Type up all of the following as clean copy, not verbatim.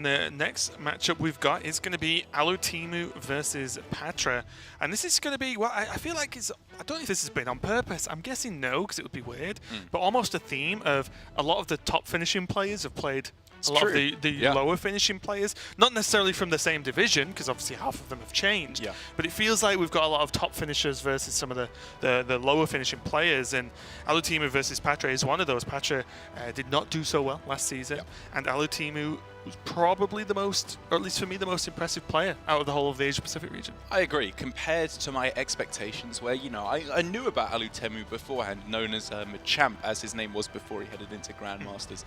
And the next matchup we've got is going to be Alutemu versus Pathra. And this is going to be, well, I feel like it's, I don't know if this has been on purpose. I'm guessing no, because it would be weird. But almost a theme of a lot of the top finishing players have played a lot of the lower finishing players. Not necessarily from the same division, because obviously half of them have changed. But it feels like we've got a lot of top finishers versus some of the lower finishing players. And Alutemu versus Pathra is one of those. Pathra did not do so well last season. And Alutemu was probably the most, or at least for me, the most impressive player out of the whole of the Asia-Pacific region. I agree. Compared to my expectations, where, you know, I knew about Alutemu beforehand, known as Machamp, as his name was before he headed into Grandmasters.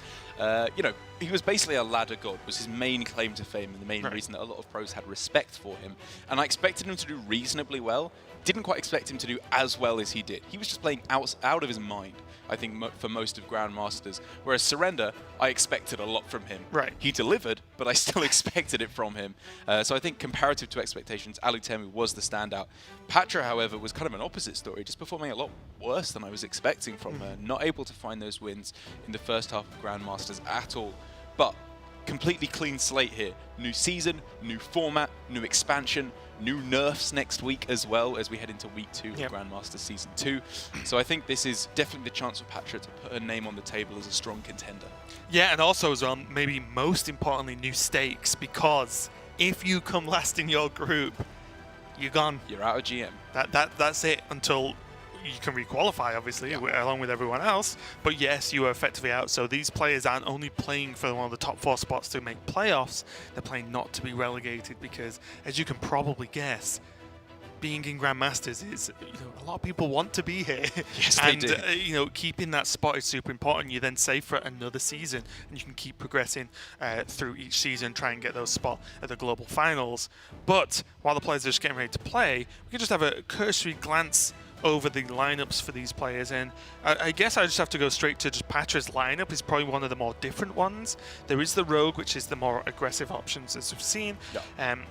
You know, he was basically a ladder god, was his main claim to fame, and the main reason that a lot of pros had respect for him. And I expected him to do reasonably well. Didn't quite expect him to do as well as he did. He was just playing out of his mind, I think, for most of Grandmasters. Whereas Surrender, I expected a lot from him. He delivered, but I still expected it from him. So I think comparative to expectations, Alutemu was the standout. Pathra, however, was kind of an opposite story, just performing a lot worse than I was expecting from her. Not able to find those wins in the first half of Grandmasters at all. But completely clean slate here. New season, new format, new expansion, new nerfs next week as well as we head into week 2 of Grandmaster Season 2. So I think this is definitely the chance for Pathra to put her name on the table as a strong contender. Yeah, and also as well, maybe most importantly, new stakes, because if you come last in your group, you're gone. You're out of GM. That's it until you can requalify, obviously, along with everyone else. But yes, you are effectively out. So these players aren't only playing for one of the top 4 spots to make playoffs, they're playing not to be relegated because, as you can probably guess, being in Grandmasters is, you know, a lot of people want to be here. Yes, and, they do. You know, keeping that spot is super important. You then save for another season, and you can keep progressing through each season, try and get those spot at the global finals. But while the players are just getting ready to play, we can just have a cursory glance over the lineups for these players, and I guess I just have to go straight to just Patra's lineup. Is probably one of the more different ones. There is the Rogue, which is the more aggressive options as we've seen.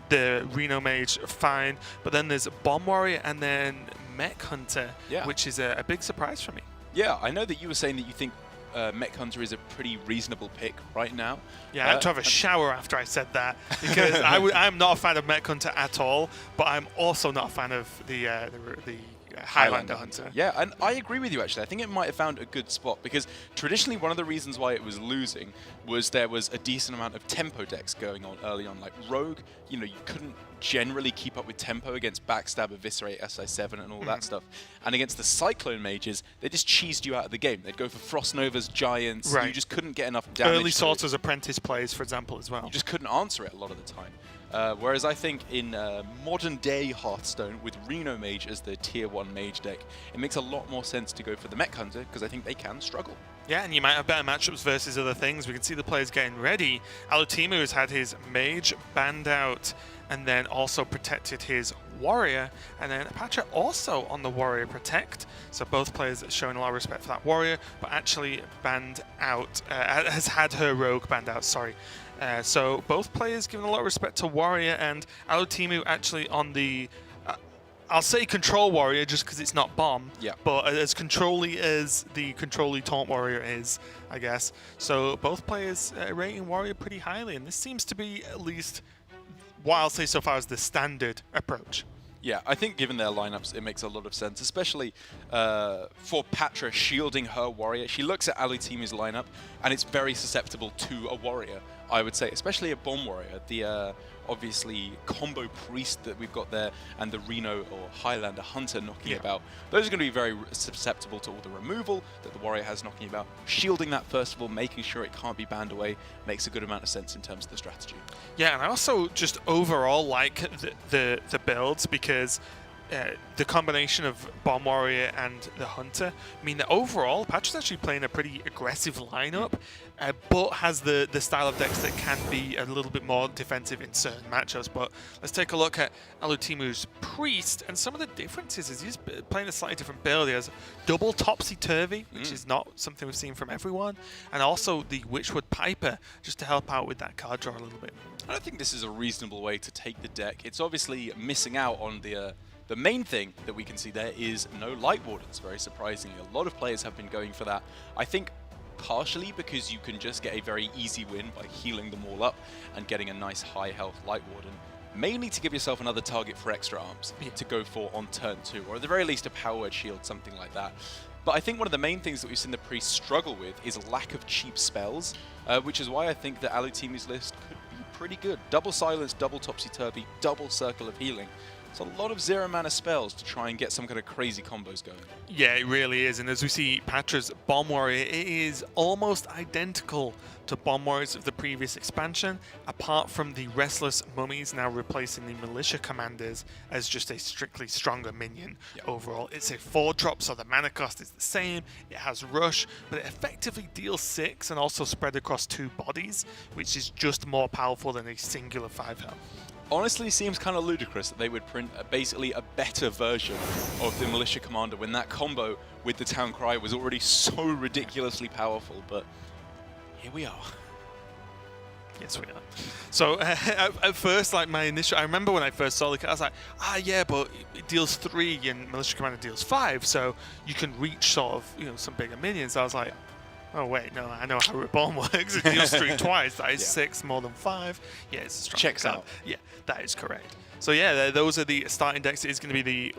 The Reno Mage, fine, but then there's Bomb Warrior and then Mech Hunter, which is a big surprise for me. Yeah, I know that you were saying that you think Mech Hunter is a pretty reasonable pick right now. Yeah, I had to have a shower after I said that, because I'm not a fan of Mech Hunter at all, but I'm also not a fan of the Highlander Hunter. Yeah, and I agree with you, actually. I think it might have found a good spot, because traditionally one of the reasons why it was losing was there was a decent amount of tempo decks going on early on. Like Rogue, you know, you couldn't generally keep up with tempo against Backstab, Eviscerate, SI7 and all that stuff. And against the Cyclone Mages, they just cheesed you out of the game. They'd go for Frost Novas, Giants. You just couldn't get enough damage. Early Sorcerer's Apprentice plays, for example, as well. You just couldn't answer it a lot of the time. Whereas I think in modern-day Hearthstone, with Reno Mage as the Tier 1 Mage deck, it makes a lot more sense to go for the Mech Hunter, because I think they can struggle. Yeah, and you might have better matchups versus other things. We can see the players getting ready. Alutemu has had his Mage banned out, and then also protected his Warrior, and then Pathra also on the Warrior Protect. So both players showing a lot of respect for that Warrior, but actually banned out, has had her Rogue banned out, sorry. So both players giving a lot of respect to Warrior, and Alutemu actually on the, I'll say Control Warrior just because it's not Bomb, but as control-y as the control-y Taunt Warrior is, I guess. So both players rating Warrior pretty highly, and this seems to be at least what I'll say so far is the standard approach. Yeah, I think given their lineups, it makes a lot of sense, especially for Pathra shielding her Warrior. She looks at Alutemu's lineup, and it's very susceptible to a Warrior, I would say, especially a Bomb Warrior. The obviously combo Priest that we've got there, and the Reno or Highlander Hunter knocking about. Those are going to be very susceptible to all the removal that the Warrior has knocking about. Shielding that, first of all, making sure it can't be banned away, makes a good amount of sense in terms of the strategy. Yeah, and I also just overall like the builds, because the combination of Bomb Warrior and the Hunter mean that overall Pathra's actually playing a pretty aggressive lineup, but has the style of decks that can be a little bit more defensive in certain matchups. But let's take a look at Alutemu's Priest, and some of the differences is he's playing a slightly different build. He has double Topsy-Turvy, which is not something we've seen from everyone, and also the Witchwood Piper, just to help out with that card draw a little bit. I think this is a reasonable way to take the deck. It's obviously missing out on the main thing that we can see there is no Light Wardens, very surprisingly. A lot of players have been going for that. I think partially because you can just get a very easy win by healing them all up and getting a nice high health Light Warden, mainly to give yourself another target for extra arms to go for on turn 2, or at the very least a power word shield, something like that. But I think one of the main things that we've seen the Priest struggle with is a lack of cheap spells, which is why I think that Alutemu's list could be pretty good. Double Silence, double Topsy-Turvy, double Circle of Healing. It's a lot of 0 mana spells to try and get some kind of crazy combos going. Yeah, it really is. And as we see Pathra's Bomb Warrior, it is almost identical to Bomb Warriors of the previous expansion, apart from the Restless Mummies now replacing the Militia Commanders as just a strictly stronger minion overall. It's a 4-drop, so the mana cost is the same. It has Rush, but it effectively deals 6 and also spread across 2 bodies, which is just more powerful than a singular 5 health. Honestly, seems kind of ludicrous that they would print basically a better version of the Militia Commander when that combo with the Town Cry was already so ridiculously powerful, but here we are. Yes, we are. So at first, like I remember when I first saw the card, I was like, yeah, but it deals 3 and Militia Commander deals 5, so you can reach sort of, some bigger minions. I was like, oh wait, no, I know how Reborn works. It deals 3 twice. That is 6 more than 5. Yeah, it's a strong Checks card. out. Yeah, that is correct. So yeah, those are the starting decks. It is going to be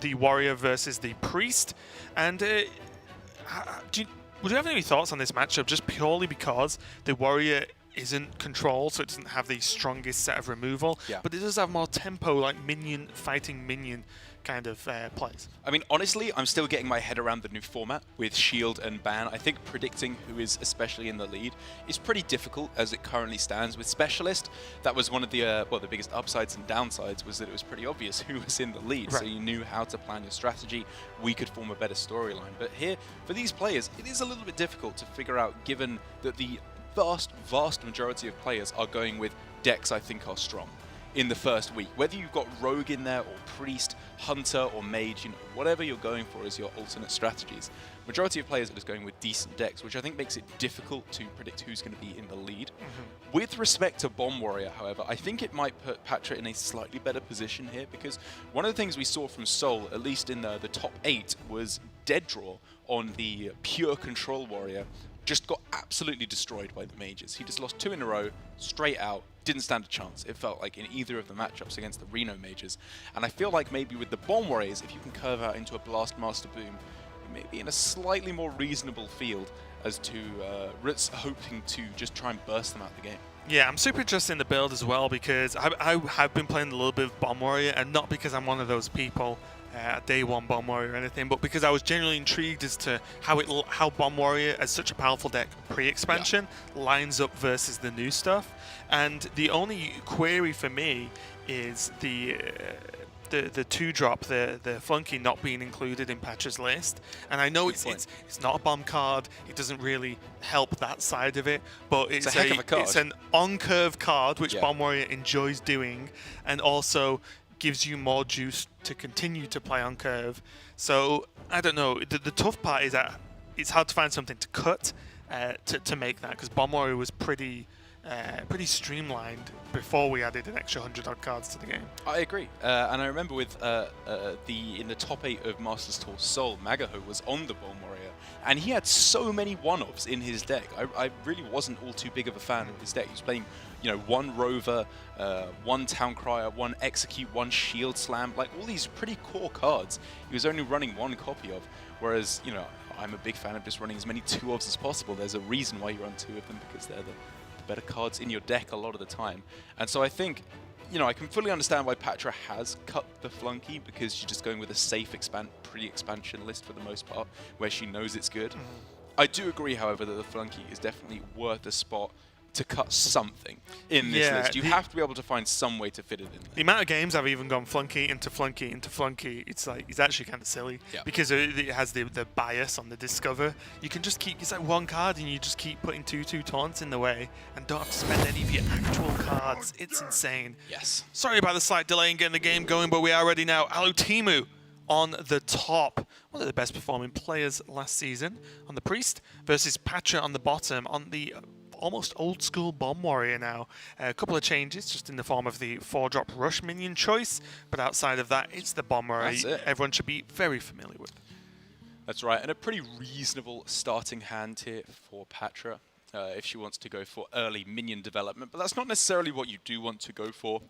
the Warrior versus the Priest. And would you have any thoughts on this matchup? Just purely because the Warrior isn't control, so it doesn't have the strongest set of removal, but it does have more tempo, like minion fighting minion kind of plays. I mean, honestly, I'm still getting my head around the new format with Shield and Ban. I think predicting who is especially in the lead is pretty difficult as it currently stands. With Specialist, that was one of the the biggest upsides and downsides was that it was pretty obvious who was in the lead, so you knew how to plan your strategy. We could form a better storyline. But here, for these players, it is a little bit difficult to figure out, given that the vast majority of players are going with decks I think are strong in the first week. Whether you've got Rogue in there, or Priest, Hunter, or Mage, whatever you're going for as your alternate strategies, majority of players are just going with decent decks, which I think makes it difficult to predict who's going to be in the lead. With respect to Bomb Warrior, however, I think it might put Pathra in a slightly better position here, because one of the things we saw from Sol, at least in the top 8, was dead draw on the pure control warrior. Just got absolutely destroyed by the Mages. He just lost 2 in a row, straight out, didn't stand a chance, it felt like, in either of the matchups against the Reno Mages. And I feel like maybe with the Bomb Warriors, if you can curve out into a Blast Master Boom, you may be in a slightly more reasonable field as to Ritz hoping to just try and burst them out the game. Yeah, I'm super interested in the build as well, because I have been playing a little bit of Bomb Warrior, and not because I'm one of those people day one Bomb Warrior or anything, but because I was genuinely intrigued as to how Bomb Warrior, as such a powerful deck pre-expansion, lines up versus the new stuff. And the only query for me is the 2-drop, the Flunky, not being included in Pathra's list. And I know it's not a bomb card, it doesn't really help that side of it, but it's a heck of a card. It's an on-curve card, which Yeah. Bomb Warrior enjoys doing, and also gives you more juice to continue to play on curve. So I don't know. The tough part is that it's hard to find something to cut to make that, because Bomb Warrior was pretty streamlined before we added an extra 100-odd cards to the game. I agree, and I remember with in the top 8 of Masters Tour Sol, Magaho was on the Bomb Warrior, and he had so many one-offs in his deck. I really wasn't all too big of a fan of his deck. He was playing, one Rover, one Town Crier, one Execute, one Shield Slam, like all these pretty core cards he was only running 1 copy of, whereas, I'm a big fan of just running as many 2-ofs as possible. There's a reason why you run 2 of them, because they're the better cards in your deck a lot of the time. And so I think, I can fully understand why Pathra has cut the Flunky, because she's just going with a safe pre-expansion list for the most part, where she knows it's good. I do agree, however, that the Flunky is definitely worth a spot to cut something in this list. You have to be able to find some way to fit it in there. The amount of games I've even gone Flunky into Flunky into Flunky, it's actually kind of silly, because it has the bias on the Discover. You can just keep, it's like 1 card and you just keep putting 2/2 taunts in the way and don't have to spend any of your actual cards. It's insane. Yes. Sorry about the slight delay in getting the game going, but we are ready now. Alutemu on the top, one of the best performing players last season on the Priest, versus Pathra on the bottom on the almost old school Bomb Warrior now. A couple of changes just in the form of the 4-drop Rush minion choice, but outside of that, it's the Bomb Warrior That's it. everyone should be very familiar with. That's right, and a pretty reasonable starting hand here for Pathra if she wants to go for early minion development, but that's not necessarily what you do want to go for.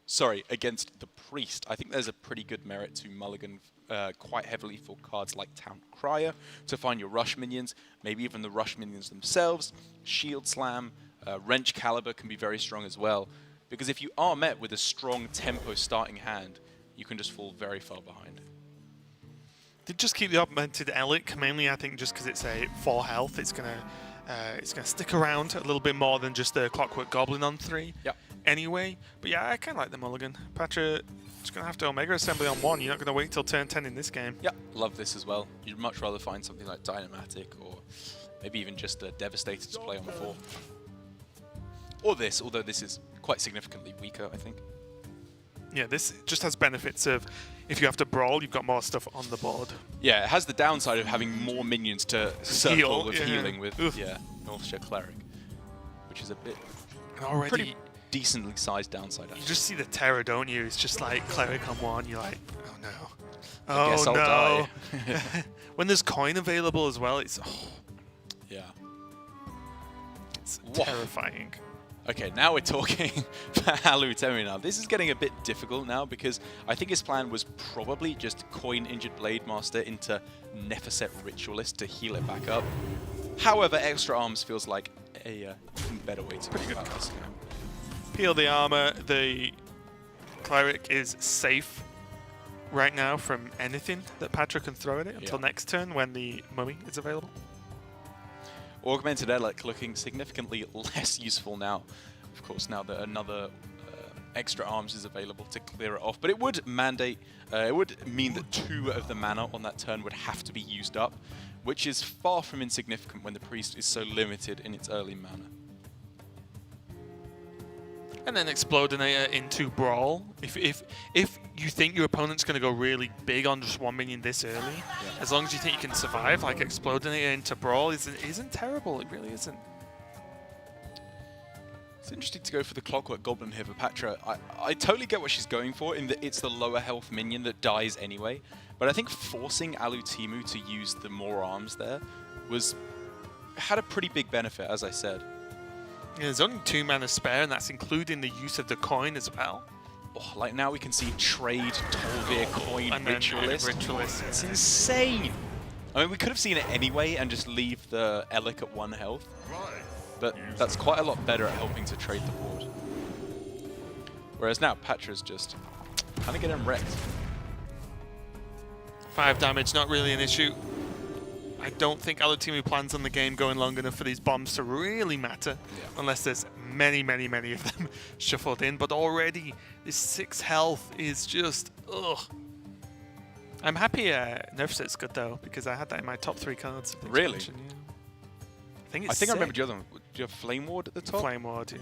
Sorry, against the Priest. I think there's a pretty good merit to mulligan quite heavily for cards like Town Crier to find your rush minions, maybe even the rush minions themselves. Shield Slam, Wrench Caliber can be very strong as well, because if you are met with a strong tempo starting hand, you can just fall very far behind. Did just keep the augmented Elic, mainly I think just because it's a 4 health, it's gonna stick around a little bit more than just the Clockwork Goblin on 3. Yep. Anyway, but yeah, I kind of like the mulligan. Pathra just gonna have to Omega Assembly on 1. You're not gonna wait till turn 10 in this game. Yep, love this as well. You'd much rather find something like Dynamatic or maybe even just a Devastator to play on 4. Or this, although this is quite significantly weaker, I think. Yeah, this just has benefits of if you have to brawl, you've got more stuff on the board. Yeah, it has the downside of having more minions to circle with healing with. Oof. Yeah, Northshire Cleric, which is a bit And already, pretty decently sized downside. Actually. you just see the terror, don't you? It's just like Cleric on 1, you're like, oh no. I guess Oh I'll no. die. When there's coin available as well, it's Yeah. it's Whoa. terrifying. Okay, now we're talking for Alutemu now. This is getting a bit difficult now because I think his plan was probably just coin Injured Blade Master into Nefeset Ritualist to heal it back up. However, Extra Arms feels like a better way to go about this game. Peel the armor. The Cleric is safe right now from anything that Pathra can throw at it until next turn when the Mummy is available. Augmented Elic looking significantly less useful now, of course, now that another Extra Arms is available to clear it off. But it would mandate, it would mean that 2 of the mana on that turn would have to be used up, which is far from insignificant when the Priest is so limited in its early mana. And then Explodinator into Brawl. If you think your opponent's going to go really big on just 1 minion this early, as long as you think you can survive, like Explodinator into Brawl isn't terrible. It really isn't. It's interesting to go for the Clockwork Goblin here for Pathra. I totally get what she's going for in that it's the lower health minion that dies anyway, but I think forcing Alutemu to use the more arms there had a pretty big benefit, as I said. Yeah, there's only 2 mana spare, and that's including the use of the coin as well. Oh, like now we can see trade, Tolvir, coin, And then Ritualist. Ritualist. It's insane. I mean, we could have seen it anyway and just leave the Elic at 1 health, but that's quite a lot better at helping to trade the board. Whereas now Patra's just kind of getting wrecked. 5 damage, not really an issue. I don't think Alutemu plans on the game going long enough for these bombs to really matter, unless there's many, many, many of them shuffled in. But already, this 6 health is just, ugh. I'm happy Nerfset's good though, because I had that in my top 3 cards. Really? Yeah. I think it's I remember the other one. Do you have Flame Ward at the top? Flame Ward, yeah.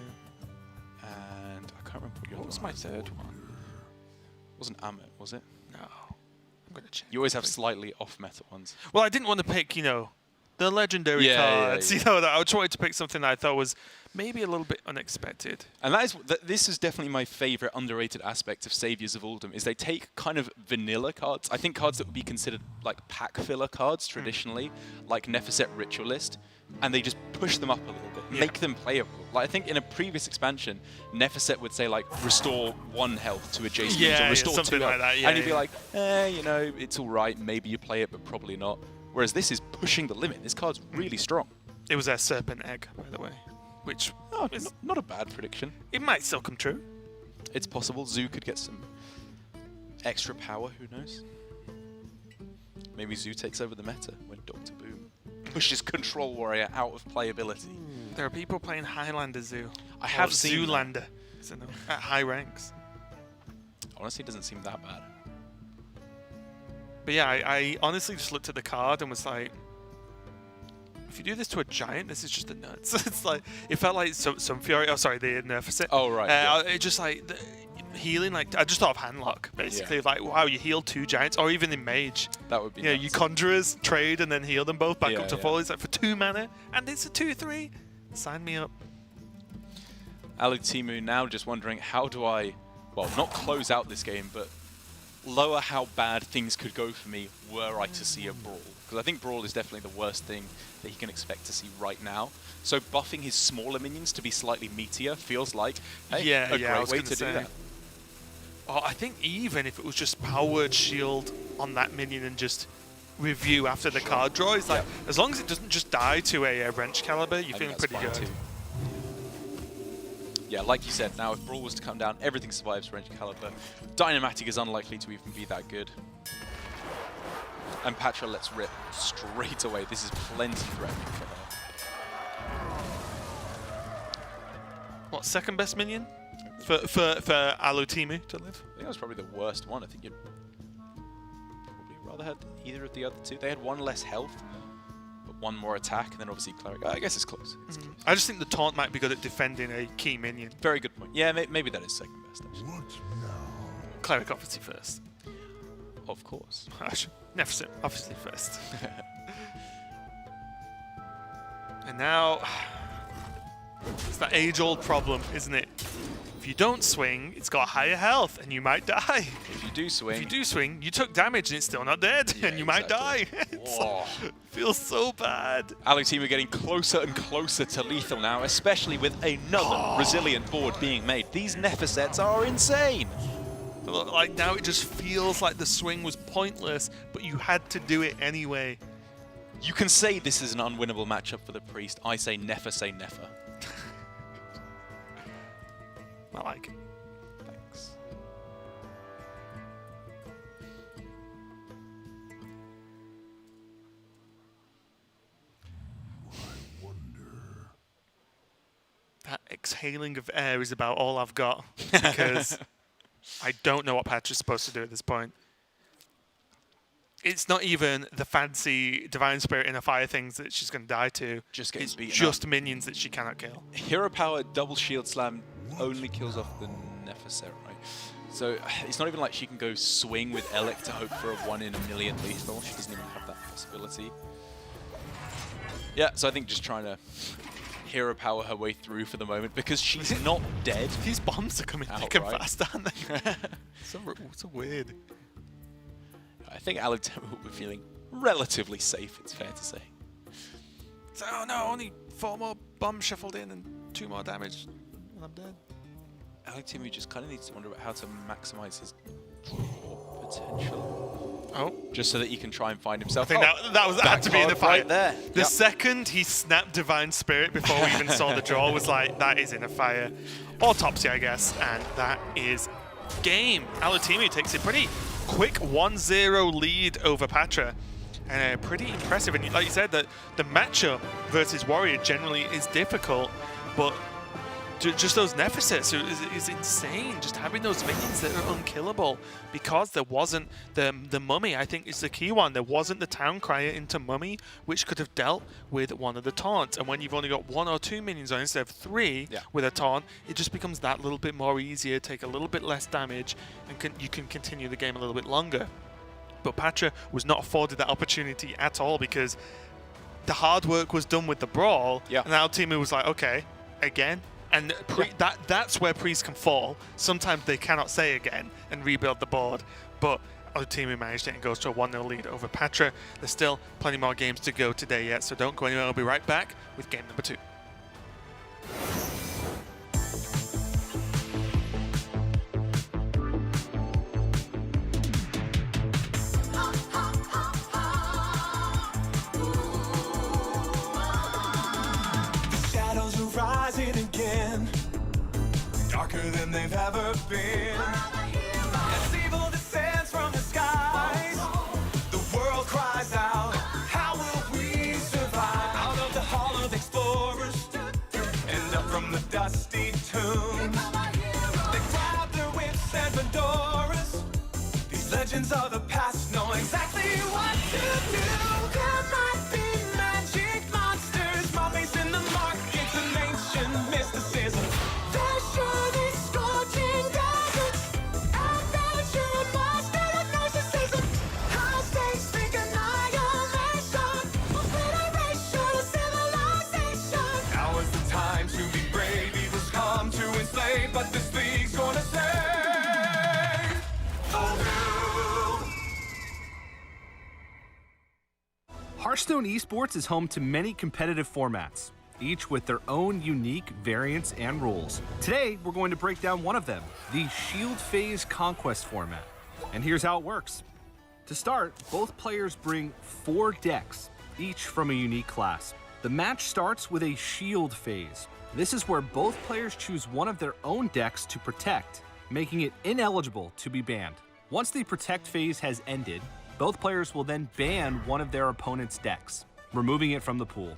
And I can't remember What was my 3rd one? It wasn't Amit, was it? No. I'm going to check. You always have slightly off-meta ones. Well, I didn't want to pick, you know, the legendary cards. Yeah. You know, that I tried to pick something that I thought was maybe a little bit unexpected. And this is definitely my favorite underrated aspect of Saviors of Uldum, is they take kind of vanilla cards. I think cards that would be considered like pack filler cards traditionally, like Nefeset Ritualist, and they just push them up a little bit, make them playable. Like I think in a previous expansion, Nefeset would say like restore 1 health to adjacent minions, or restore something 2 like health. that. Yeah, and you'd be like, you know, it's all right, maybe you play it, but probably not. Whereas this is pushing the limit. This card's really strong. It was their Serpent Egg, by the way, which is, not a bad prediction. it might still come true. It's possible Zoo could get some extra power, who knows? Maybe Zoo takes over the meta when Dr. Boom pushes Control Warrior out of playability. There are people playing Highlander Zoo. I have seen Zoolander at high ranks. Honestly, it doesn't seem that bad. But yeah, I honestly just looked at the card and was like, if you do this to a giant, this is just the nuts. It's like, it felt like some Fury. Oh, sorry, the Nerfset. Oh, right. It just like the healing, like I just thought of Handlock basically. Like, wow, you heal 2 giants, or even in Mage. That would be. Yeah, nuts. you Conjurers trade and then heal them both back up to 4. Yeah. It's like for 2 mana, and it's a 2/3. Sign me up. Alutemu now just wondering, how do I, well, not close out this game, but lower how bad things could go for me were I to see a Brawl. Because I think Brawl is definitely the worst thing that he can expect to see right now. So buffing his smaller minions to be slightly meatier feels like a great way to do that. Oh, I think even if it was just Power Word Shield on that minion and just review after the card draw, it's like, as long as it doesn't just die to a Wrench Caliber, you're feeling pretty good. Too. Yeah, like you said, now if Brawl was to come down, everything survives Wrench Caliber. Dynamatic is unlikely to even be that good. And Pathra lets rip straight away. This is plenty threatening for her. What, second best minion? For Alutemu to live? I think that was probably the worst one. I think you'd probably rather had either of the other two. They had one less health, but one more attack, and then obviously Cleric. I guess it's close. It's close. I just think the taunt might be good at defending a key minion. Very good point. Yeah, maybe that is second best, actually. Cleric obviously first. Of course. Never obviously first. And now, it's that age-old problem, isn't it? If you don't swing, it's got higher health, and you might die. If you do swing... you took damage, and it's still not dead, and you might die. Feels so bad. Alutemu getting closer and closer to lethal now, especially with another resilient board being made. These Nefer sets are insane. Like, now it just feels like the swing was pointless, but you had to do it anyway. You can say this is an unwinnable matchup for the Priest. I say Nefer, say Nefer. I like it. Thanks. That exhaling of air is about all I've got, because I don't know what Patra's supposed to do at this point. It's not even the fancy Divine Spirit in a fire things that she's going to die to. Just getting beaten just up. Minions that she cannot kill. Hero Power double shield slam only kills off the Nefer set, right? So it's not even like she can go swing with Elec to hope for a 1 in a million lethal. She doesn't even have that possibility. Yeah, so I think just trying to Hero Power her way through for the moment, because she's not dead. These bombs are coming thick and fast, aren't they? so weird. I think Alutemu will be feeling relatively safe, it's fair to say. So, oh no, only 4 more bombs shuffled in and 2 more damage, and I'm dead. Alutemu just kind of needs to wonder about how to maximize his draw potential. Oh. Just so that he can try and find himself. I think that had to be in the fight. Right there. The second he snapped Divine Spirit before we even saw the draw was like, that is in a fire. Autopsy, I guess, and that is game. Alutemu takes a pretty quick 1-0 lead over Pathra. And pretty impressive. And like you said, that the matchup versus Warrior generally is difficult, but just those Nefer sets is insane. Just having those minions that are unkillable, because there wasn't the Mummy, I think, is the key one. There wasn't the Town Crier into Mummy, which could have dealt with one of the taunts. And when you've only got 1 or 2 minions on instead of 3 with a taunt, it just becomes that little bit more easier, take a little bit less damage, and you can continue the game a little bit longer. But Pathra was not afforded that opportunity at all, because the hard work was done with the Brawl, and Alutemu was like, okay, again. And that's where Priest can fall. Sometimes they cannot say again and rebuild the board. But Alutemu managed it and goes to a 1-0 lead over Pathra. There's still plenty more games to go today yet, so don't go anywhere. I'll be right back with game number 2. Darker than they've ever been. As evil descends from the skies, the world cries out, how will we survive? Out of the hall of explorers, and up from the dusty tomb, they grab their whips and fedoras. These legends of the past know exactly what to do. There might be magic monsters, mummies in the markets, and ancient mysticism. But this league's gonna save. Oh, Hearthstone Esports is home to many competitive formats, each with their own unique variants and rules. Today, we're going to break down one of them, the Shield Phase Conquest format. And here's how it works. To start, both players bring 4 decks, each from a unique class. The match starts with a Shield Phase. This is where both players choose one of their own decks to protect, making it ineligible to be banned. Once the Protect phase has ended, both players will then ban one of their opponent's decks, removing it from the pool.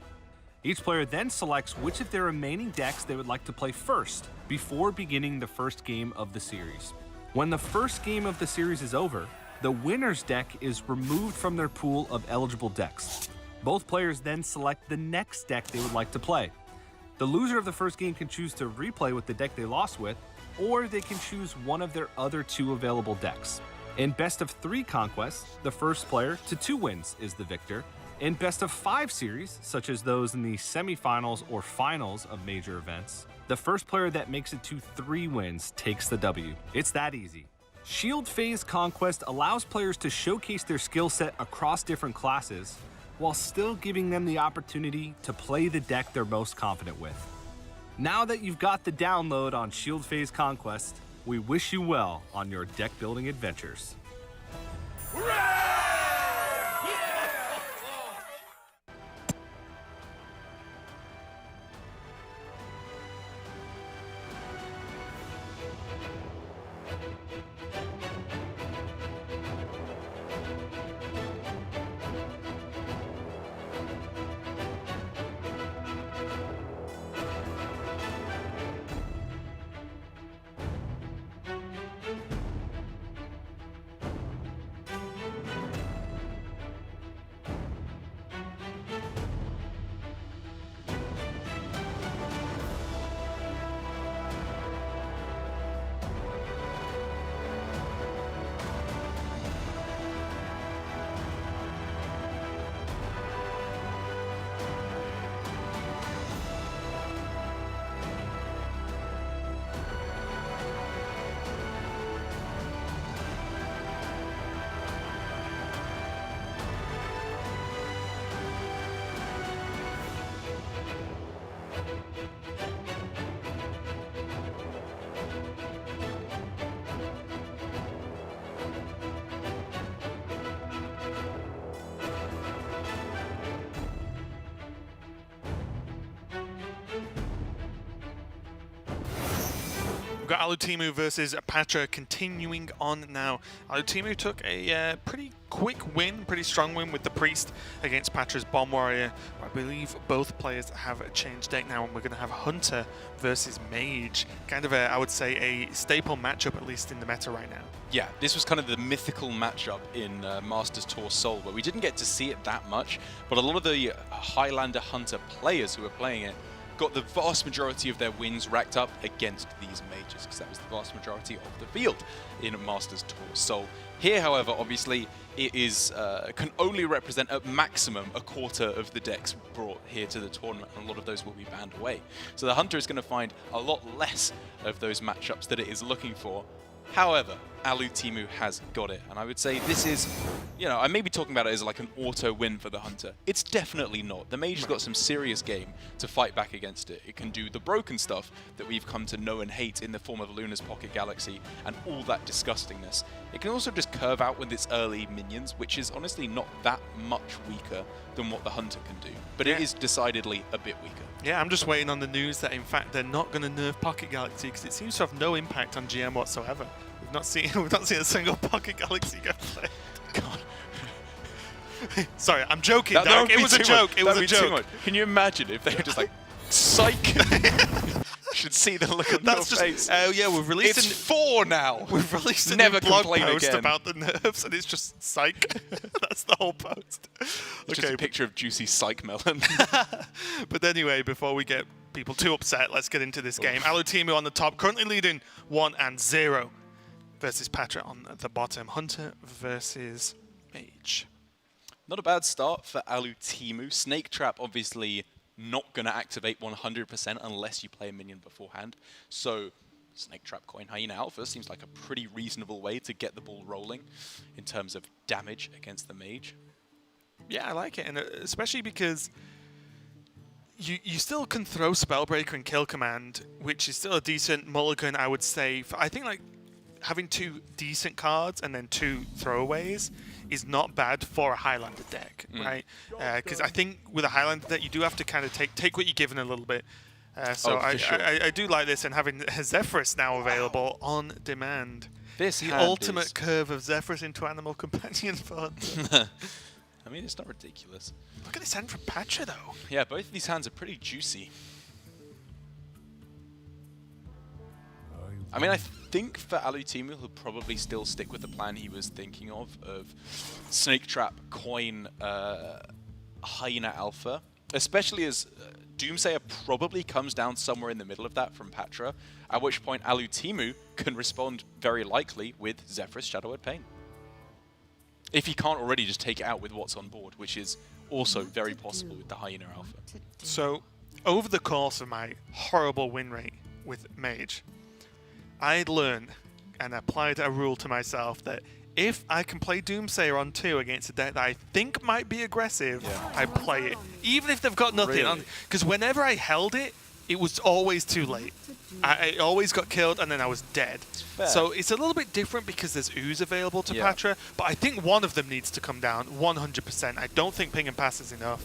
Each player then selects which of their remaining decks they would like to play first, before beginning the first game of the series. When the first game of the series is over, the winner's deck is removed from their pool of eligible decks. Both players then select the next deck they would like to play. The loser of the first game can choose to replay with the deck they lost with, or they can choose one of their other 2 available decks. In Best of 3 conquests, the first player to 2 wins is the victor. In Best of 5 series, such as those in the semifinals or finals of major events, the first player that makes it to 3 wins takes the W. It's that easy. Shield Phase Conquest allows players to showcase their skill set across different classes, while still giving them the opportunity to play the deck they're most confident with. Now that you've got the download on Shield Phase Conquest, we wish you well on your deck building adventures. We've got Alutemu versus Pathra continuing on now. Alutemu took a pretty quick win, pretty strong win with the Priest against Pathra's Bomb Warrior. I believe both players have a changed deck now, and we're going to have Hunter versus Mage. Kind of I would say, a staple matchup, at least in the meta right now. Yeah, this was kind of the mythical matchup in Masters Tour Seoul, where we didn't get to see it that much, but a lot of the Highlander Hunter players who were playing it got the vast majority of their wins racked up against these mages, because that was the vast majority of the field in Masters Tour Seoul. Here, however, obviously, it is can only represent at maximum a quarter of the decks brought here to the tournament, and a lot of those will be banned away. So the Hunter is going to find a lot less of those matchups that it is looking for. However, Alutemu has got it, and I would say this is, I may be talking about it as like an auto win for the Hunter. It's definitely not. The Mage has got some serious game to fight back against it. It can do the broken stuff that we've come to know and hate in the form of Luna's Pocket Galaxy and all that disgustingness. It can also just curve out with its early minions, which is honestly not that much weaker than what the Hunter can do, but it is decidedly a bit weaker. Yeah, I'm just waiting on the news that, in fact, they're not going to nerf Pocket Galaxy, because it seems to have no impact on GM whatsoever. We've not seen a single Pocket Galaxy get played. God. Sorry, I'm joking, Dark. It was a joke. It was a joke. Can you imagine if they were just like, psych? You should see the look on your face. Oh yeah, we've released. It's 4 now. We've released a Never new blog complain post again. about the nerfs, and it's just psych. That's the whole post. It's just a picture of juicy psych melon. But anyway, before we get people too upset, let's get into this game. Alutemu on the top, currently leading 1-0 versus Pathra on the bottom. Hunter versus Mage. Not a bad start for Alutemu. Snake Trap obviously not going to activate 100% unless you play a minion beforehand. So Snake Trap Coin Hyena Alpha seems like a pretty reasonable way to get the ball rolling in terms of damage against the Mage. Yeah, I like it, and especially because you still can throw Spellbreaker and Kill Command, which is still a decent mulligan, I would say. I think like having 2 decent cards and then 2 throwaways is not bad for a Highlander deck, right? Because I think with a Highlander deck, you do have to kind of take what you're given a little bit. So I do like this, and having Zephyrus now available on demand. This The hand ultimate is- curve of Zephyrus into Animal Companion fun. I mean, it's not ridiculous. Look at this hand from Pathra, though. Yeah, both of these hands are pretty juicy. I mean, I think for Alutemu, he'll probably still stick with the plan he was thinking of Snake Trap, Coin, Hyena Alpha, especially as Doomsayer probably comes down somewhere in the middle of that from Pathra, at which point Alutemu can respond very likely with Zephyrus Shadowword Pain. If he can't already just take it out with what's on board, which is also very possible with the Hyena Alpha. So, over the course of my horrible win rate with Mage, I learned and applied a rule to myself that if I can play Doomsayer on 2 against a deck that I think might be aggressive, I play it. Even if they've got nothing on. Because whenever I held it, it was always too late. I always got killed and then I was dead. So it's a little bit different because there's Ooze available to Pathra, but I think one of them needs to come down 100%. I don't think Ping and Pass is enough.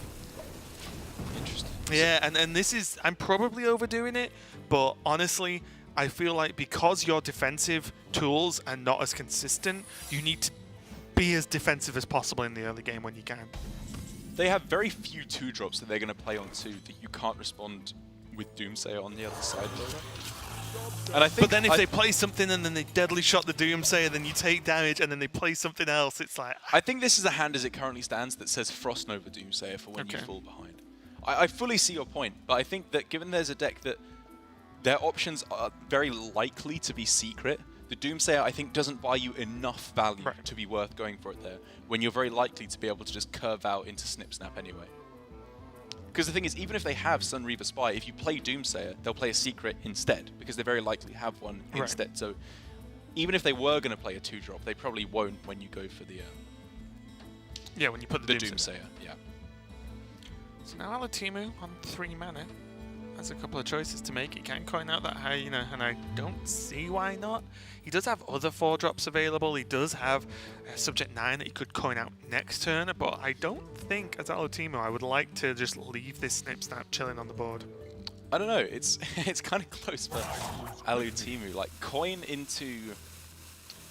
Interesting. Yeah, and this is, I'm probably overdoing it, but honestly, I feel like because your defensive tools are not as consistent, you need to be as defensive as possible in the early game when you can. They have very few 2-drops that they're going to play on 2 that you can't respond with Doomsayer on the other side of it. And I think But then if they play something and then they deadly shot the Doomsayer, then you take damage, and then they play something else, it's like... I think this is a hand as it currently stands that says Frost Nova Doomsayer for when you fall behind. I fully see your point, but I think that given there's a deck that their options are very likely to be secret, the Doomsayer, I think, doesn't buy you enough value to be worth going for it there, when you're very likely to be able to just curve out into Snip Snap anyway. Because the thing is, even if they have Sun Reaver Spy, if you play Doomsayer, they'll play a secret instead, because they very likely have one instead. So even if they were going to play a 2-drop, they probably won't when you go for the when you put the Doomsayer. Yeah. So now Alutemu on 3 mana has a couple of choices to make. He can coin out that Hyena, and I don't see why not. He does have other 4-drops available. He does have Subject 9 that he could coin out next turn, but I don't think, as Alutemu, I would like to just leave this Snip Snap chilling on the board. I don't know, it's kind of close for Alutemu. Like, coin into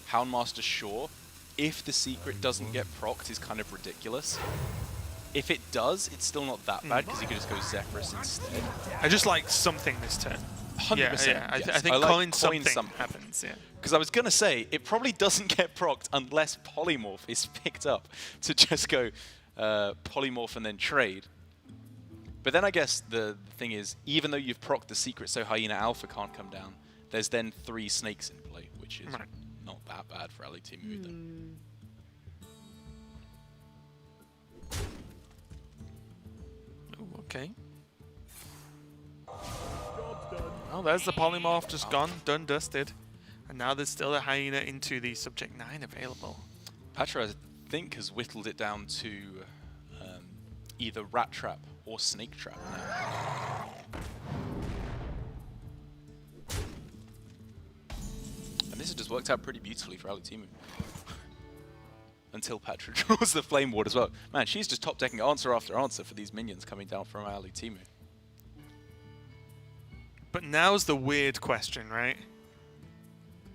Houndmaster Shore, if the secret doesn't get procced, is kind of ridiculous. If it does, it's still not that bad, because you could just go Zephyrus instead. I just like something this turn. 100%. Yeah, I yes. think I like coin something happens, Because I was going to say, it probably doesn't get procced unless Polymorph is picked up to just go Polymorph and then trade. But then I guess the thing is, even though you've procced the secret so Hyena Alpha can't come down, there's then 3 snakes in play, which is not that bad for Alutemu either. Okay. Oh, there's the Polymorph just gone, done, dusted. And now there's still a Hyena into the Subject 9 available. Pathra, I think, has whittled it down to either Rat Trap or Snake Trap now. And this has just worked out pretty beautifully for Alutemu. Until Pathra draws the Flame Ward as well. Man, she's just top-decking answer after answer for these minions coming down from Alutemu. But now's the weird question, right?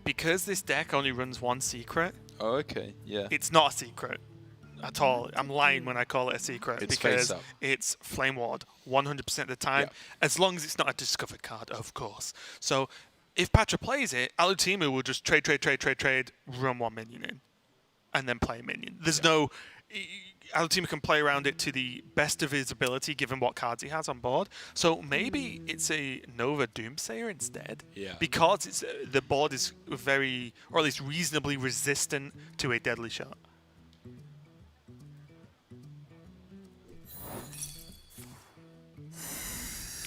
Because this deck only runs 1 secret, Oh, okay, yeah. it's not a secret at all. I'm lying when I call it a secret, It's because face up. it's Flame Ward 100% of the time, as long as it's not a discovered card, of course. So if Pathra plays it, Alutemu will just trade, run 1 minion in, and then play a minion. There's no... Alutemu can play around it to the best of his ability, given what cards he has on board. So maybe it's a Nova Doomsayer instead, because it's the board is very, or at least reasonably resistant to a deadly shot.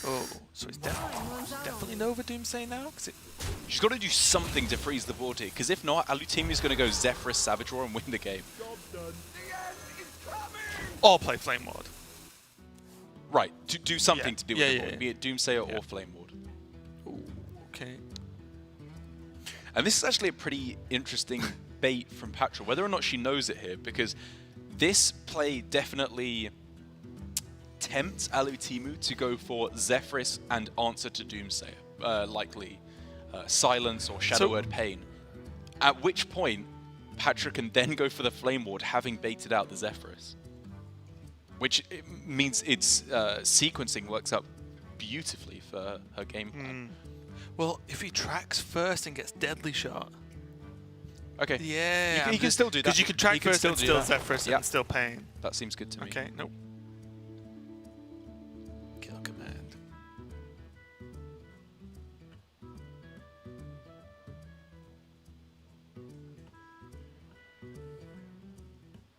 Oh, so it's definitely Nova Doomsayer now? 'Cause She's got to do something to freeze the board here, because if not, Alutemu's going to go Zephyrus Savage Roar and win the game. Or play Flame Ward. Right, to do something Yeah. to do Yeah, with yeah, the board, yeah. be it Doomsayer or Flame Ward. Okay. And this is actually a pretty interesting bait from Pathra, whether or not she knows it here, because this play definitely tempts Alutemu to go for Zephrys and answer to Doomsayer, likely Silence or Shadow Word Pain. At which point, Pathra can then go for the Flame Ward, having baited out the Zephrys. Which means its sequencing works out beautifully for her game plan. Well, if he tracks first and gets Deadly Shot. Okay. Yeah. He can still do that. Because you can track He can first and do still that. Zephrys Yeah. and still Pain. That seems good to me. Okay, nope. Kill command.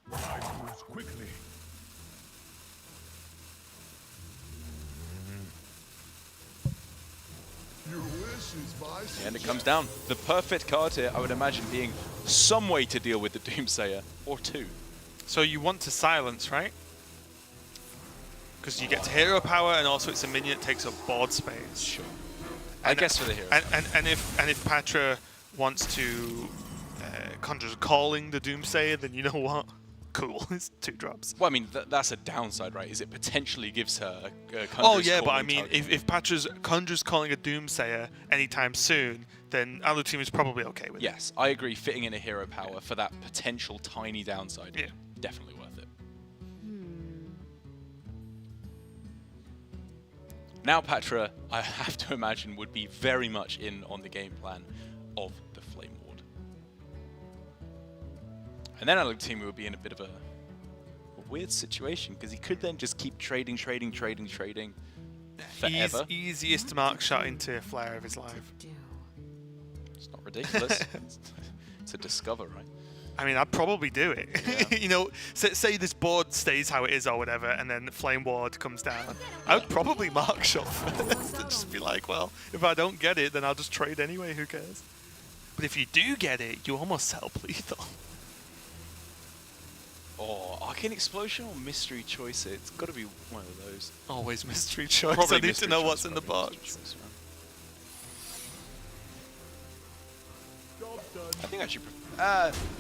Moves quickly. Your wish is my And it comes down. The perfect card here, I would imagine, being some way to deal with the Doomsayer, or two. So you want to silence, right? Because you get hero power and also it's a minion that takes up board space. Sure. I guess for the hero. And if Pathra wants to Conjurer's Calling the Doomsayer, then you know what? Cool, it's 2 drops. Well, I mean, that's a downside, right? Is it potentially gives her a Oh Conjurer's yeah, but I Calling mean, target. if Patra's Conjurer's Calling a Doomsayer anytime soon, then Alutemu is probably okay with it. Yes, I agree. Fitting in a hero power for that potential tiny downside, Yeah. definitely worth it. Now Pathra, I have to imagine, would be very much in on the game plan of the Flame Ward. And then Alutemu would be in a bit of a weird situation, because he could then just keep trading forever. Easiest mark shot into Flare of his life. It's not ridiculous. It's a discover, right? I mean, I'd probably do it. Yeah. You know, say this board stays how it is or whatever, and then Flame Ward comes down. I would probably mark shot first and just be like, well, if I don't get it, then I'll just trade anyway, who cares? But if you do get it, you almost sell lethal. Or Arcane Explosion or Mystery Choice? It's got to be one of those. Always mystery choice. Probably I need to Mystery know Choice, what's in the probably box. Mystery Choice, right? I think I actually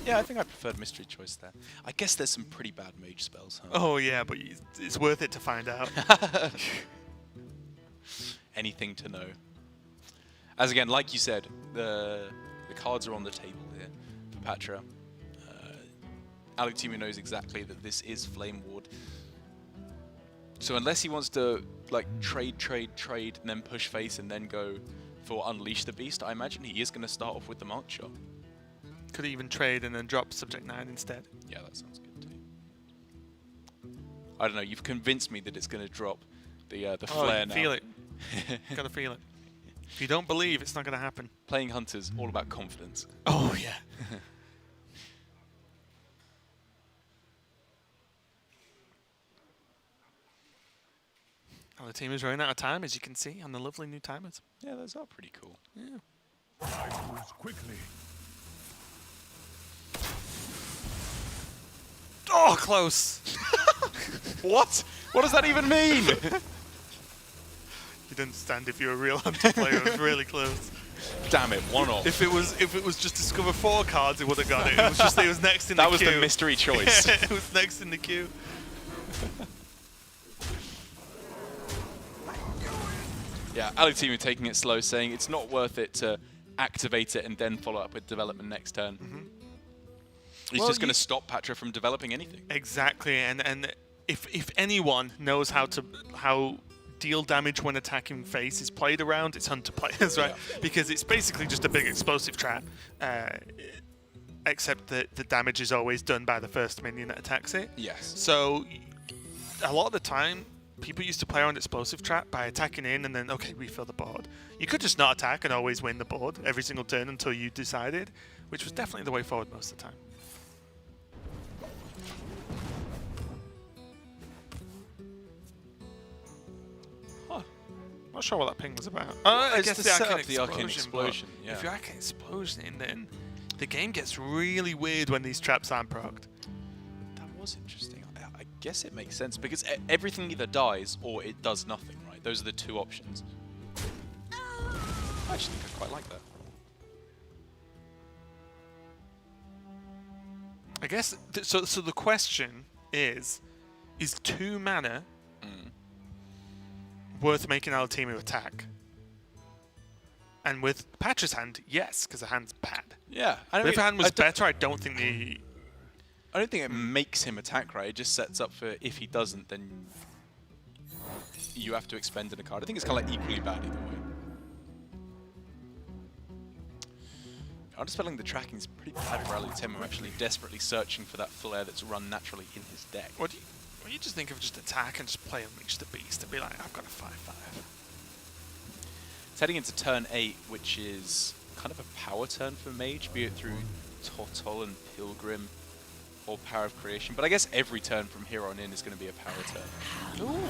yeah, I think I preferred Mystery Choice there. I guess there's some pretty bad mage spells, huh? Oh yeah, but it's worth it to find out. Anything to know. As again, like you said, the cards are on the table here for Pathra. Alutemu knows exactly that this is Flame Ward. So unless he wants to like trade, and then push face and then go for Unleash the Beast, I imagine he is going to start off with the Mark Shot. Could even trade and then drop Subject 9 instead. Yeah, that sounds good too. I don't know, you've convinced me that it's going to drop the flare now. Feel it. Gotta feel it. If you don't believe, it's not gonna happen. Playing Hunters, all about confidence. Oh yeah. Well, the team is running out of time, as you can see on the lovely new timers. Yeah, those are pretty cool. Yeah. moves quickly. Oh, close. What? What does that even mean? You didn't stand if you're a real hunter player. It was really close. Damn it, one off. If it was just discover 4 cards, it would have got it. It was just it was next in the That queue. was the mystery choice. Yeah, it was next in the queue. Yeah, Alutemu taking it slow, saying it's not worth it to activate it and then follow up with development next turn. He's Well, just going to stop Pathra from developing anything. Exactly, and if anyone knows how deal damage when attacking face is played around, it's hunter players, right? Yeah. Because it's basically just a big explosive trap, except that the damage is always done by the first minion that attacks it. Yes. So a lot of the time, people used to play around explosive trap by attacking in and then, okay, refill the board. You could just not attack and always win the board every single turn until you decided, which was definitely the way forward most of the time. Huh. Not sure what that ping was about. I it's guess to the set Arcane up the Arcane Explosion, Explosion, but yeah. if you're Arcane Explosion, then the game gets really weird when these traps aren't procced. That was interesting. guess it makes sense because everything either dies or it does nothing, right? Those are the two options. I actually think I quite like that. I guess, so the question is 2 mana worth making Alutemu attack? And with Patra's hand, yes, because the hand's bad. Yeah. But if the hand was better, I don't think the... I don't think it makes him attack, right? It just sets up for if he doesn't, then you have to expend a card. I think it's kind of like equally bad either way. Counterspelling the tracking is pretty bad for Alutemu, actually desperately searching for that flare that's run naturally in his deck. What do you just think of just attack and just play Unleash the Beast and be like, I've got a 5/5. It's heading into turn 8, which is kind of a power turn for Mage, be it through Totol and Pilgrim or Power of Creation. But I guess every turn from here on in is going to be a power turn. Ooh,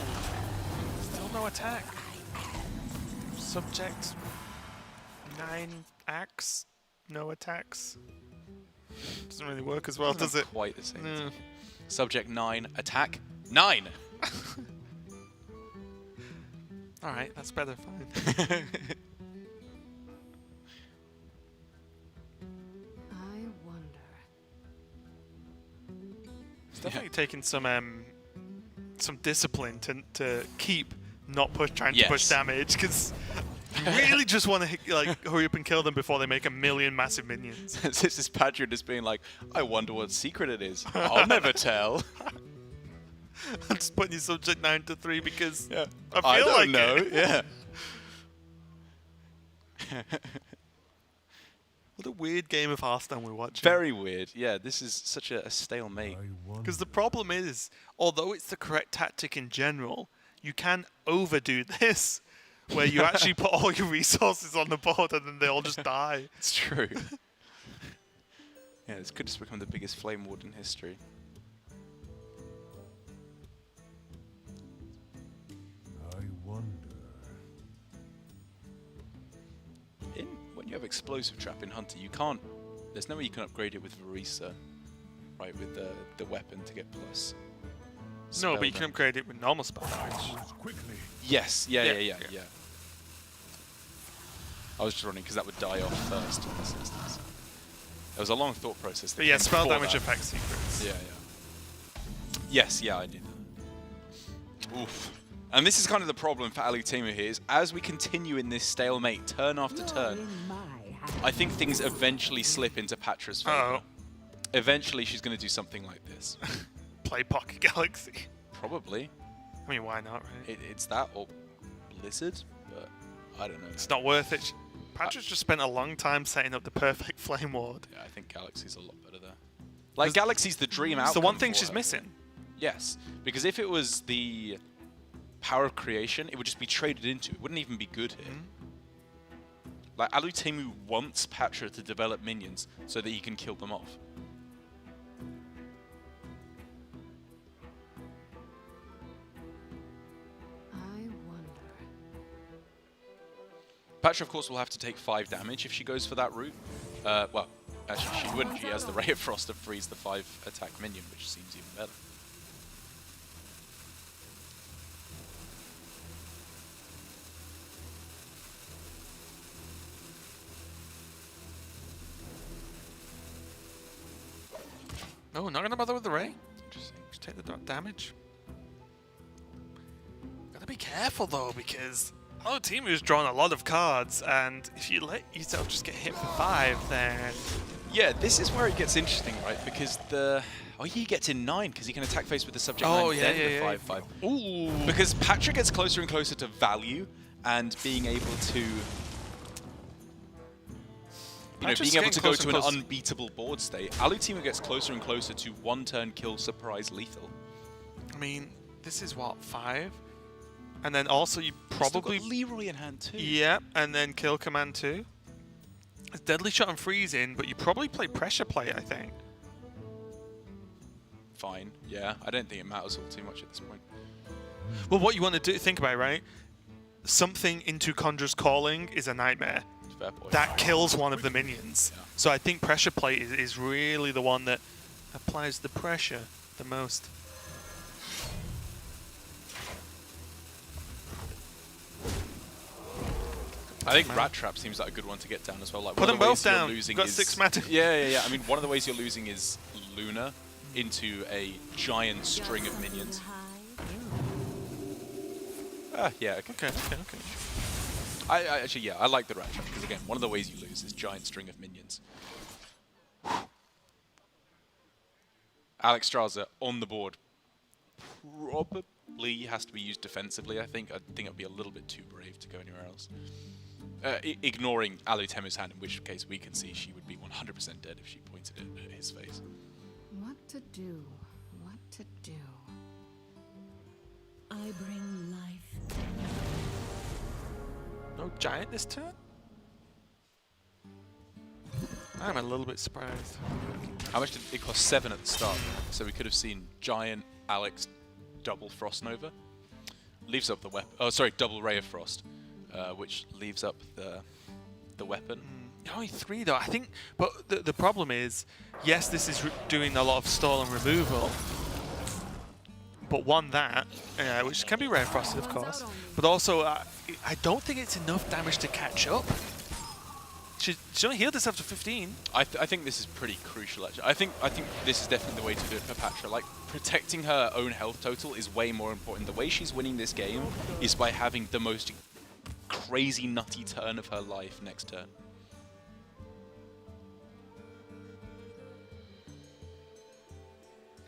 still no attack. Subject 9 axe, no attacks. Doesn't really work as well, does it? Quite the same. No. Subject 9, attack 9. All right, that's better. Fine. I wonder. It's definitely taking some discipline to keep not trying to push damage, because you really just want to like hurry up and kill them before they make 1,000,000 massive minions. This is Pathra just being like, I wonder what secret it is. I'll never tell. I'm just putting your subject 9 to 3 because Yeah. I feel like don't know. it. Yeah. What a weird game of Hearthstone we're watching. Very weird. Yeah, this is such a stalemate. Because the problem is, although it's the correct tactic in general, you can overdo this, where you actually put all your resources on the board and then they all just die. It's true. Yeah, this could just become the biggest flame ward in history. I wonder. When you have explosive trap in Hunter, you can't. There's no way you can upgrade it with Varisa, right? With the weapon to get plus. No, but you spell can upgrade it with normal spell damage. Quickly. Yes. Yeah. Yeah. I was just running because that would die off first in this instance. There was a long thought process. But yeah, spell before damage that. affects secrets. Yeah. Yes. Yeah, I did. Oof. And this is kind of the problem for Alutemu here, is as we continue in this stalemate turn after turn, I think things eventually slip into Patra's favor. Uh-oh. Eventually she's going to do something like this. Play Pocket Galaxy. Probably. I mean, why not, right? It's that or Blizzard, but I don't know. It's not worth it. Patra's just spent a long time setting up the perfect flame ward. Yeah, I think Galaxy's a lot better there. Like, Galaxy's the dream outcome. It's the one thing for she's her. missing. Yes, because if it was the Power of Creation, it would just be traded into. It wouldn't even be good here. Like, Alutemu wants Pathra to develop minions so that he can kill them off. I wonder. Pathra, of course, will have to take 5 damage if she goes for that route. Well, actually, she wouldn't. She has the Ray of Frost to freeze the 5 attack minion, which seems even better. No, not gonna bother with the ray. Interesting. Just take the damage. Gotta be careful though, because Alutemu's drawn a lot of cards, and if you let yourself just get hit for 5, then Yeah, this is where it gets interesting, right? Because he gets in 9 because he can attack face with the subject 9, then the 5/5. Ooh. Because Pathra gets closer and closer to value and being able to, Patra's being able getting to go closer to and an closer. unbeatable board state. Alutemu gets closer and closer to 1-turn kill surprise lethal. I mean, this is what, 5? And then also you He's still probably... got Leroy in hand too. Yep, and then kill command 2. It's Deadly Shot and Freezing, but you probably play Pressure Play, I think. Fine. Yeah, I don't think it matters all too much at this point. Well, what you want to do, think about, right? Something into Conjurer's Calling is a nightmare. Fair point. That kills one of the minions. Yeah. So I think Pressure Play is really the one that applies the pressure the most. I think Rat Trap seems like a good one to get down as well. Like, Put one them of the both ways you're down. losing You've got is 6 mana. Yeah. I mean, one of the ways you're losing is Luna into a giant string of minions. Yeah, okay. Okay. I actually, yeah, I like the Rat Trap because again, one of the ways you lose is giant string of minions. Alex Straza on the board probably has to be used defensively. I think it would be a little bit too brave to go anywhere else. Ignoring Alutemu's hand, in which case we can see she would be 100% dead if she pointed it at his face. What to do? What to do? I bring life. No giant this turn? I'm a little bit surprised. How much did it cost? 7 at the start, so we could have seen giant Alex double Frost Nova. Leaves up the weapon. Oh, sorry, double Ray of Frost, which leaves up the weapon. Only 3 though, I think. But the problem is, yes, this is doing a lot of stall and removal. But which can be Ray of Frosted, of course. But also, I don't think it's enough damage to catch up. She only healed herself to 15. I think this is pretty crucial, actually. I think this is definitely the way to do it for Pathra. Like, protecting her own health total is way more important. The way she's winning this game is by having the most crazy nutty turn of her life next turn.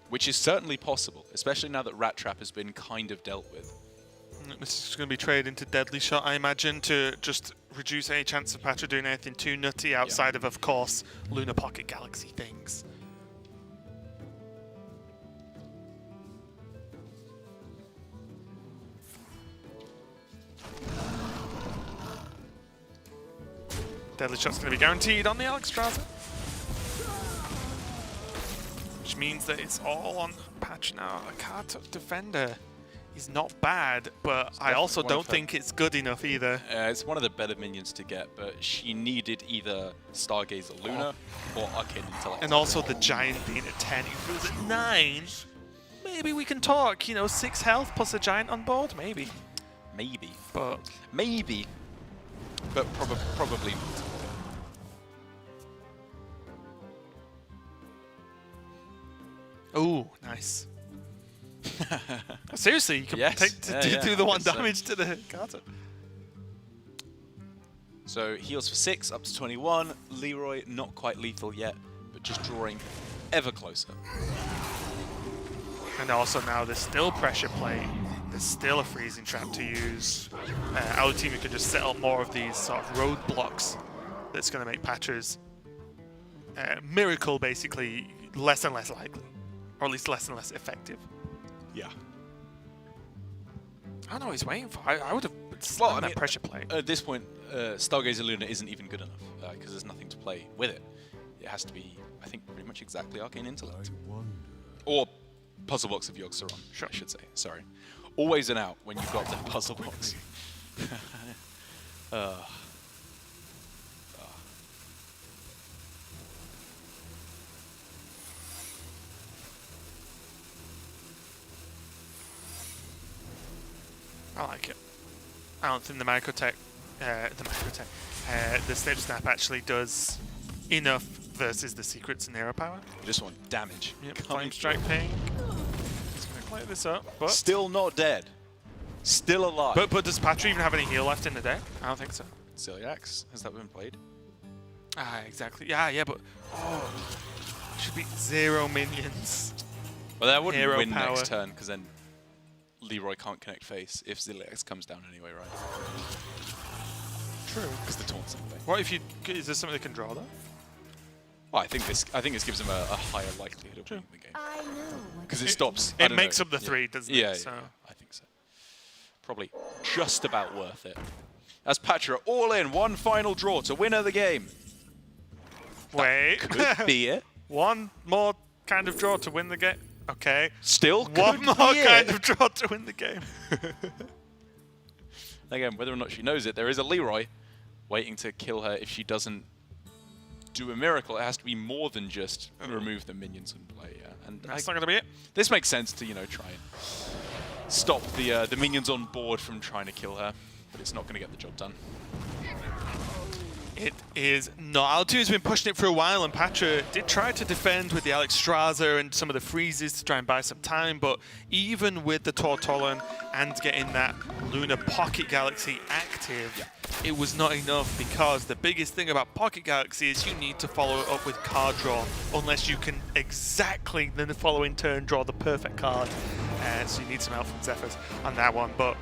Which is certainly possible, especially now that Rat Trap has been kind of dealt with. This is going to be traded into Deadly Shot, I imagine, to just reduce any chance of Pathra doing anything too nutty outside of course, Lunar Pocket Galaxy things. Deadly Shot's going to be guaranteed on the Alex Straza. Which means that it's all on Pathra now. A card defender is not bad, but I also don't think it's good enough either. It's one of the better minions to get, but she needed either Stargazer Luna or Arcane Intellect. And also the Giant being at 10. If it was at 9, maybe we can talk. 6 health plus a Giant on board, maybe. Maybe. But Maybe. But probably not. oh, nice. Seriously, you can do the 1 damage to the Carter. So heals for 6, up to 21. Leroy, not quite lethal yet, but just drawing ever closer. And also now there's still pressure plate. There's still a freezing trap to use. Alutemu can just set up more of these sort of roadblocks that's going to make Patra's miracle basically less and less likely. Or at least less and less effective. Yeah. I don't know what he's waiting for. I would have slammed that pressure plate. At this point, Stargazer Luna isn't even good enough because there's nothing to play with it. It has to be, I think, pretty much exactly Arcane Intellect. Or Puzzle Box of Yogg-Saron, I should say. Sorry. Always an out when you've got the Puzzle Box. I like it. I don't think the Microtech, the Stage Snap actually does enough versus the Secrets and Hero Power. You just want damage. Yep, Flame Strike Ping. Just gonna play this up, but Still not dead. Still alive. but does Pathra even have any heal left in the deck? I don't think so. Celiax, has that been played? Ah, exactly. Yeah, but should be 0 minions. Well, that wouldn't Hero win power. next turn because then Leroy can't connect face if Celiax comes down anyway, right? True. Because the taunt's in play. What if is there something they can draw though? Well, I think this gives him a higher likelihood of winning the game I know what because it stops. It makes up the 3, doesn't Yeah, it? So. I think so. Probably just about worth it. As Pathra all in, one final draw to win her the game. Wait. Could be it. One more kind of draw to win the game. Okay. Still One could more be it. kind of draw to win the game. Again, whether or not she knows it, there is a Leroy waiting to kill her if she doesn't do a miracle. It has to be more than just remove the minions and play. Yeah. And That's not going to be it. this makes sense to try and stop the minions on board from trying to kill her, but it's not going to get the job done. It is not. Alutemu's been pushing it for a while, and Pathra did try to defend with the Alexstrasza and some of the freezes to try and buy some time, but even with the Tortolan and getting that Lunar Pocket Galaxy active, it was not enough, because the biggest thing about Pocket Galaxy is you need to follow it up with card draw, unless you can exactly in the following turn draw the perfect card. So you need some help from Zephyrs on that one, but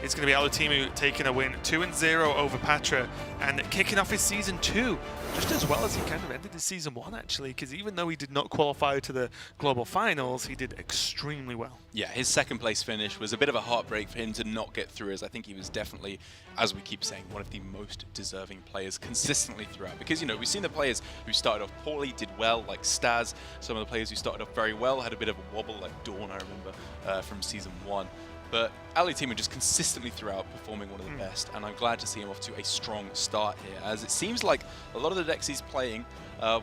it's going to be Alutemu taking a win, 2-0 over Pathra, and kicking off his Season 2 just as well as he kind of ended his Season 1, actually, because even though he did not qualify to the Global Finals, he did extremely well. Yeah, his second place finish was a bit of a heartbreak for him to not get through, as I think he was definitely, as we keep saying, one of the most deserving players consistently throughout. Because, you know, we've seen the players who started off poorly, did well, like Staz. Some of the players who started off very well had a bit of a wobble, like Dawn, I remember, from Season 1. But Alutemu just consistently throughout performing one of the best, and I'm glad to see him off to a strong start here, as it seems like a lot of the decks he's playing,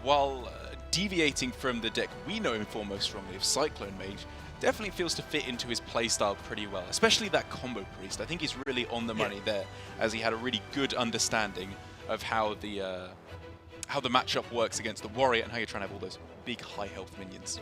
while deviating from the deck we know him for most strongly of Cyclone Mage, definitely feels to fit into his playstyle pretty well, especially that combo priest. I think he's really on the money there, as he had a really good understanding of how the matchup works against the warrior and how you're trying to have all those big high health minions.